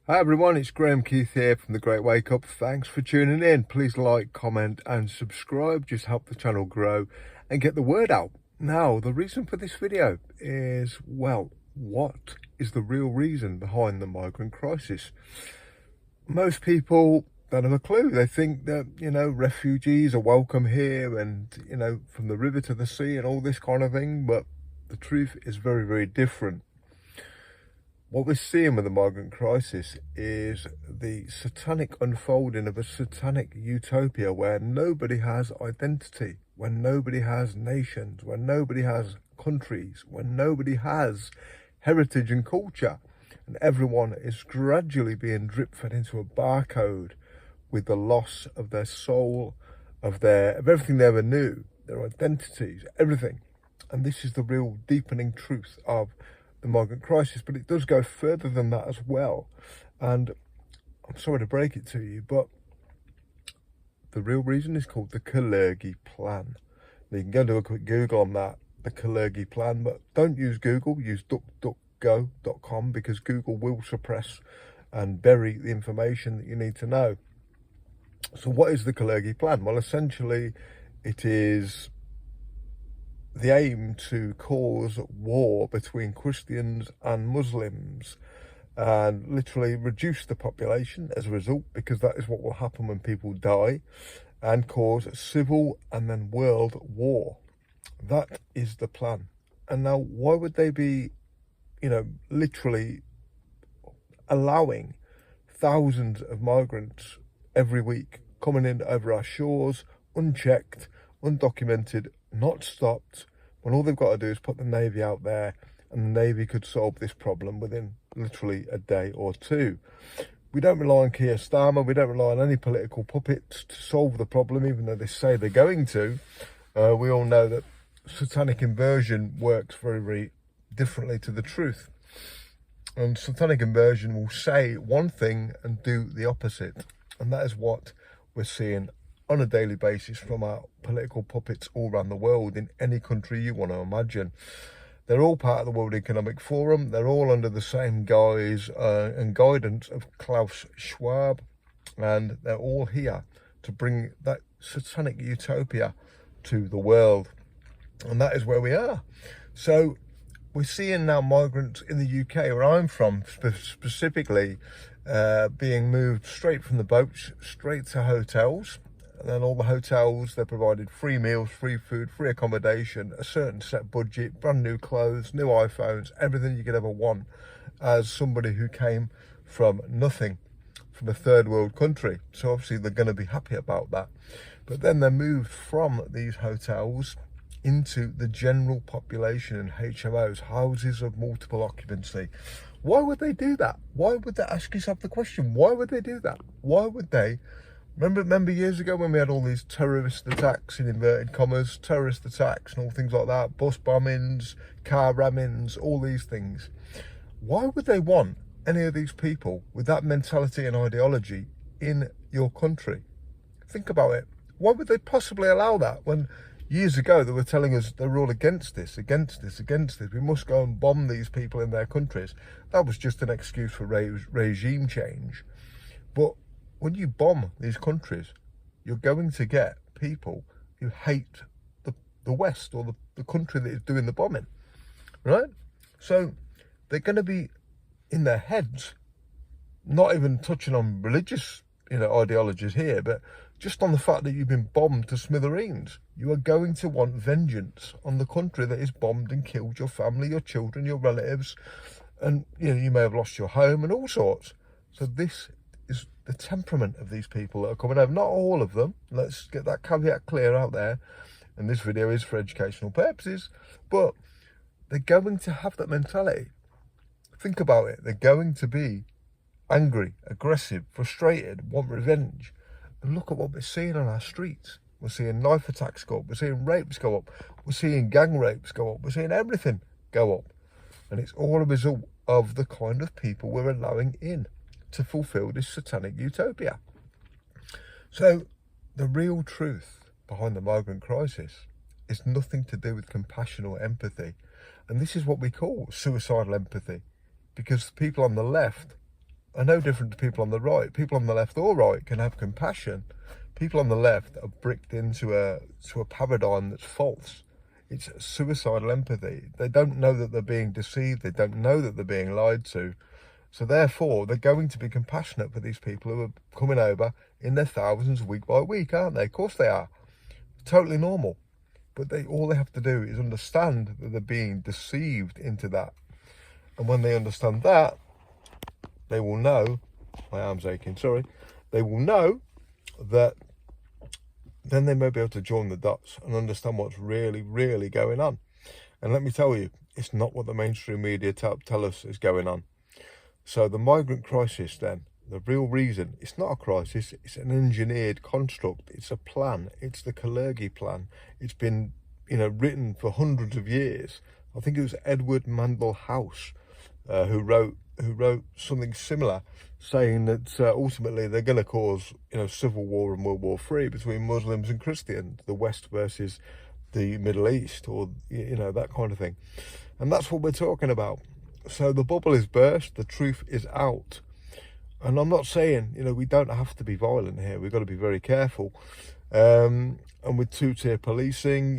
Hi everyone, it's Graham Keith here from The Great Wake Up. Thanks for tuning in. Please like, comment and subscribe. Just help the channel grow and get the word out. Now, the reason for this video is, well, what is the real reason behind the migrant crisis? Most people don't have a clue. They think that, refugees are welcome here and, from the river to the sea and all this kind of thing. But the truth is very, very different. What we're seeing with the migrant crisis is the satanic unfolding of a satanic utopia where nobody has identity, when nobody has nations, when nobody has countries, when nobody has heritage and culture, and everyone is gradually being drip-fed into a barcode with the loss of their soul, of everything they ever knew, their identities, everything. And this is the real deepening truth of the migrant crisis, but it does go further than that as well. And I'm sorry to break it to you, but the real reason is called the Kalergi Plan. Now, you can go and do a quick Google on that, the Kalergi Plan, but don't use Google, use duckduckgo.com, because Google will suppress and bury the information that you need to know. So what is the Kalergi Plan? Well, essentially it is the aim to cause war between Christians and Muslims and literally reduce the population as a result, because that is what will happen when people die, and cause civil and then world war. That is the plan. And now, why would they be, literally allowing thousands of migrants every week coming in over our shores, unchecked, undocumented, not stopped, when all they've got to do is put the Navy out there, and the Navy could solve this problem within literally a day or two? We don't rely on Keir Starmer, we don't rely on any political puppets to solve the problem, even though they say they're going to. We all know that satanic inversion works very, very differently to the truth. And satanic inversion will say one thing and do the opposite. And that is what we're seeing on a daily basis from our political puppets all around the world, in any country you want to imagine. They're all part of the World Economic Forum. They're all under the same guise and guidance of Klaus Schwab. And they're all here to bring that satanic utopia to the world. And that is where we are. So we're seeing now migrants in the UK, where I'm from specifically, being moved straight from the boats, straight to hotels. And then all the hotels, they're provided free meals, free food, free accommodation, a certain set budget, brand new clothes, new iPhones, everything you could ever want as somebody who came from nothing, from a third world country. So obviously they're going to be happy about that. But then they're moved from these hotels into the general population in HMOs, houses of multiple occupancy. Why would they do that? Why would they? Ask yourself the question, why would they do that? Why would they? Remember years ago when we had all these terrorist attacks, in inverted commas, terrorist attacks and all things like that, bus bombings, car rammings, all these things. Why would they want any of these people with that mentality and ideology in your country? Think about it. Why would they possibly allow that, when years ago they were telling us they were all against this, against this, against this. We must go and bomb these people in their countries. That was just an excuse for regime change. But when you bomb these countries, you're going to get people who hate the West, or the country that is doing the bombing, right? So they're going to be, in their heads, not even touching on religious, ideologies here, but just on the fact that you've been bombed to smithereens. You are going to want vengeance on the country that is bombed and killed your family, your children, your relatives, and you may have lost your home and all sorts. So this is the temperament of these people that are coming over. Not all of them, let's get that caveat clear out there, and this video is for educational purposes, but they're going to have that mentality. Think about it. They're going to be angry, aggressive, frustrated, want revenge. And look at what we're seeing on our streets. We're seeing knife attacks go up, we're seeing rapes go up, we're seeing gang rapes go up, we're seeing everything go up. And it's all a result of the kind of people we're allowing in to fulfill this satanic utopia. So the real truth behind the migrant crisis is nothing to do with compassion or empathy. And this is what we call suicidal empathy, because the people on the left are no different to people on the right. People on the left or right can have compassion. People on the left are bricked into a paradigm that's false. It's suicidal empathy. They don't know that they're being deceived. They don't know that they're being lied to. So therefore, they're going to be compassionate for these people who are coming over in their thousands week by week, aren't they? Of course they are. Totally normal. But all they have to do is understand that they're being deceived into that. And when they understand that, they will know, my arm's aching, sorry, they will know that then they may be able to join the dots and understand what's really, really going on. And let me tell you, it's not what the mainstream media tell us is going on. So the migrant crisis then, the real reason, it's not a crisis, it's an engineered construct, it's a plan, it's the Kalergi plan. It's been, written for hundreds of years. I think it was Edward Mandell House who wrote something similar, saying that ultimately they're going to cause, civil war and World War III between Muslims and Christians, the West versus the Middle East, or, that kind of thing. And that's what we're talking about. So the bubble is burst, the truth is out. And I'm not saying, we don't have to be violent here. We've got to be very careful. And with two-tier policing,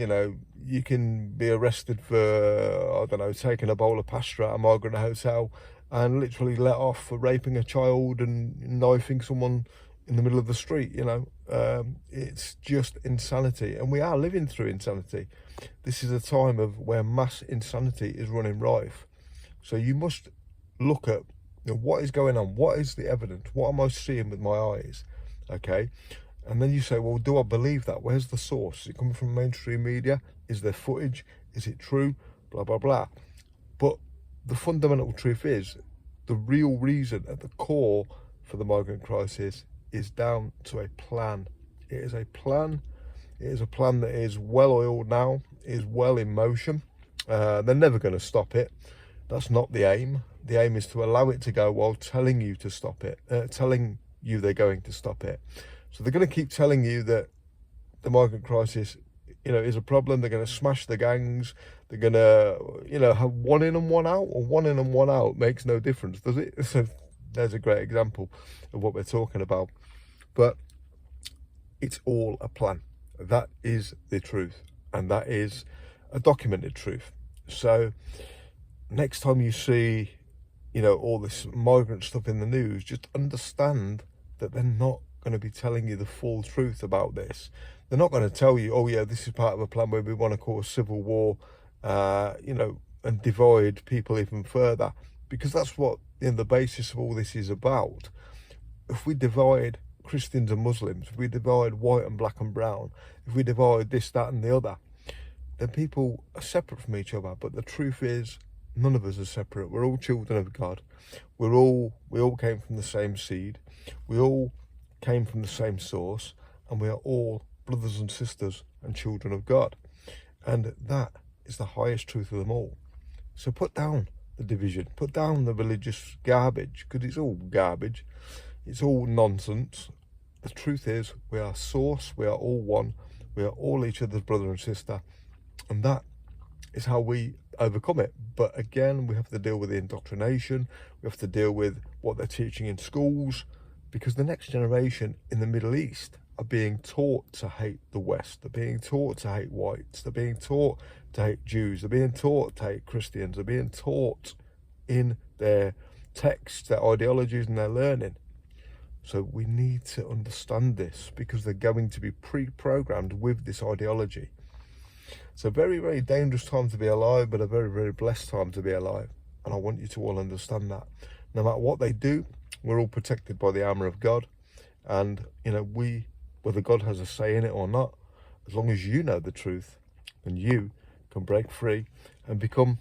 you can be arrested for, taking a bowl of pasta at a migrant hotel and literally let off for raping a child and knifing someone in the middle of the street, It's just insanity. And we are living through insanity. This is a time of where mass insanity is running rife. So you must look at what is going on, what is the evidence, what am I seeing with my eyes, okay? And then you say, well, do I believe that? Where's the source? Is it coming from mainstream media? Is there footage? Is it true? Blah, blah, blah. But the fundamental truth is, the real reason at the core for the migrant crisis is down to a plan. It is a plan. It is a plan that is well oiled now, is well in motion. They're never going to stop it. That's not the aim. The aim is to allow it to go while telling you to stop it, telling you they're going to stop it. So they're going to keep telling you that the migrant crisis, is a problem. They're going to smash the gangs. They're going to, have one in and one out, or one in and one out makes no difference, does it? So there's a great example of what we're talking about. But it's all a plan. That is the truth. And that is a documented truth. So next time you see, all this migrant stuff in the news, just understand that they're not going to be telling you the full truth about this. They're not going to tell you, oh yeah, this is part of a plan where we want to cause civil war, and divide people even further, because that's what the basis of all this is about. If we divide Christians and Muslims, if we divide white and black and brown, if we divide this, that and the other, then people are separate from each other. But the truth is, none of us are separate. We're all children of God. We all came from the same seed. We all came from the same source, and we are all brothers and sisters and children of God. And that is the highest truth of them all. So put down the division, put down the religious garbage, because it's all garbage. It's all nonsense. The truth is, we are source, we are all one, we are all each other's brother and sister, and that is how we overcome it. But again, we have to deal with the indoctrination, we have to deal with what they're teaching in schools, because the next generation in the Middle East are being taught to hate the West, they're being taught to hate whites, they're being taught to hate Jews, they're being taught to hate Christians, they're being taught in their texts, their ideologies and their learning. So we need to understand this, because they're going to be pre-programmed with this ideology. So very, very dangerous time to be alive, but a very, very blessed time to be alive. And I want you to all understand that. No matter what they do, we're all protected by the armour of God. And, whether God has a say in it or not, as long as you know the truth, then you can break free and become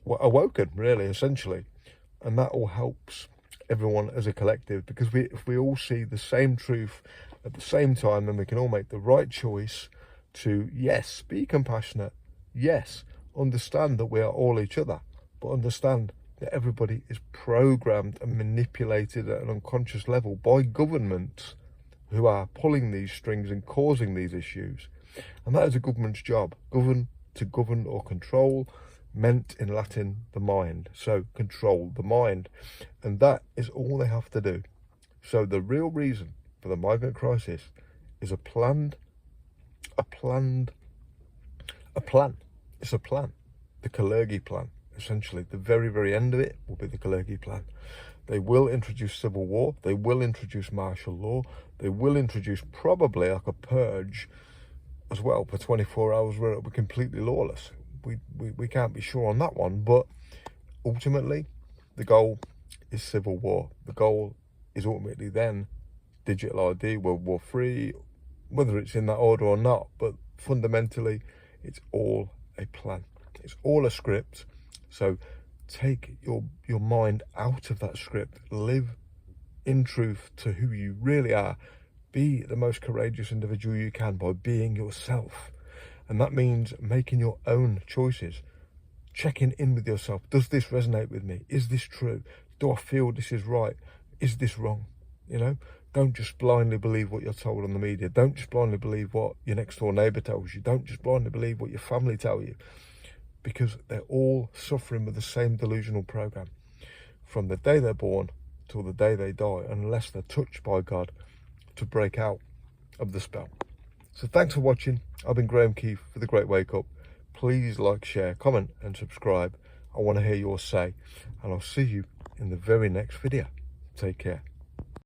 awoken, really, essentially. And that all helps everyone as a collective, because if we all see the same truth at the same time, then we can all make the right choice to, yes, be compassionate, yes, understand that we are all each other, but understand that everybody is programmed and manipulated at an unconscious level by governments who are pulling these strings and causing these issues. And that is a government's job, to govern or control, Ment in Latin, the mind. So control the mind. And that is all they have to do. So the real reason for the migrant crisis is a plan. It's a plan. The Kalergi plan. Essentially, the very, very end of it will be the Kalergi plan. They will introduce civil war. They will introduce martial law. They will introduce probably like a purge as well for 24 hours where it'll be completely lawless. We can't be sure on that one, but ultimately the goal is civil war. The goal is ultimately then digital ID, World War III, whether it's in that order or not, but fundamentally it's all a plan. It's all a script. So take your mind out of that script. Live in truth to who you really are. Be the most courageous individual you can by being yourself. And that means making your own choices, checking in with yourself. Does this resonate with me? Is this true? Do I feel this is right? Is this wrong? You know, don't just blindly believe what you're told on the media. Don't just blindly believe what your next door neighbour tells you. Don't just blindly believe what your family tell you, because they're all suffering with the same delusional program from the day they're born till the day they die, unless they're touched by God to break out of the spell. So thanks for watching. I've been Graham Keefe for The Great Wake Up. Please like, share, comment and subscribe. I want to hear your say, and I'll see you in the very next video. Take care.